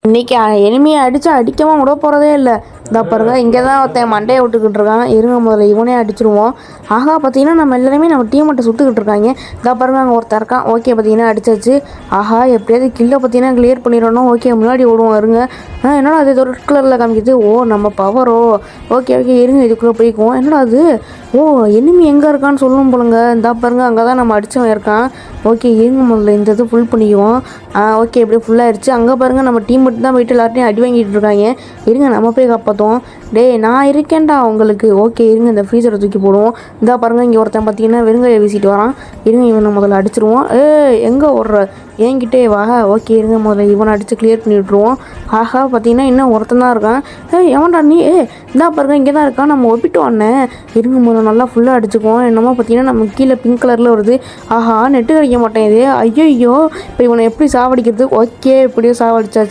இன்னைக்கு எனிமையை அடிக்கவும் விட போகிறதே இல்லை. இதா பாருங்க, இங்கே தான் ஒருத்தன் மண்டையை விட்டுக்கிட்டு இருக்கான். இருங்க முதல்ல இவனே அடிச்சிருவோம். ஆகா பார்த்தீங்கன்னா நம்ம எல்லாருமே நம்ம டீம் மட்டும் சுட்டுக்கிட்டு இருக்காங்க. இதா பாருங்க, அங்கே ஒருத்தர் இருக்கான். ஓகே பார்த்தீங்கன்னா அடிச்சாச்சு. ஆஹா எப்படியாவது கில்லை பார்த்தீங்கன்னா கிளியர் பண்ணிடணும். ஓகே முன்னாடி ஓடுவோம் இருங்க. என்னடா அது ரெட் கலரில் காமிக்குது. ஓ நம்ம பவரோ. ஓகே ஓகே இருங்க இதுக்குள்ளே போய்க்குவோம். என்னடா அது. ஓ எனிமி எங்கே இருக்கான்னு சொல்லணும் போலுங்க. இந்தா பாருங்க, அங்கே தான் நம்ம அடித்தவன் இருக்கான். ஓகே இருங்க முதல்ல இந்த இது ஃபுல் பண்ணிக்குவோம். ஓகே எப்படியே ஃபுல்லாகிடுச்சு. அங்கே பாருங்கள் நம்ம டீம் மட்டும் தான் போயிட்டு எல்லார்ட்டையும் அடி வாங்கிட்டு இருக்காங்க. இருங்க நம்ம போய் காப்பாற்றுவோம். டேய் நான் இருக்கேன்டா உங்களுக்கு. ஓகே இருங்க இந்த ஃப்ரீசரை தூக்கி போடுவோம். இந்தா பாருங்கள், இங்கே ஒருத்தன் பார்த்தீங்கன்னா வெறுங்கையை வீசிட்டு வரான். இருங்க இவனை முதல்ல அடிச்சிருவோம். எங்கே ஓடுற என்கிட்டே வா. ஓகே இருங்க முதல்ல இவனை அடித்து கிளியர் பண்ணி விட்ருவோம். ஆஹா பார்த்தீங்கன்னா இன்னும் ஒருத்தன் தான் இருக்கான். எவன்டா நீ. இந்தா பாருங்க இங்கே தான் இருக்கான். நம்ம ஒப்பிட்டு வந்தேன். இருங்க முதல்ல நல்லா ஃபுல்லாக அடிச்சுக்குவோம். என்னமோ பார்த்தீங்கன்னா நம்ம கீழே பிங்க் கலரில் வருது. ஆஹா நெட்டு கிடைக்க மாட்டேங்குது. ஐயோ இப்போ இவனை எப்படி சாவடிக்கிறது. ஓகே இப்படியும் சாவடிச்சாச்சு.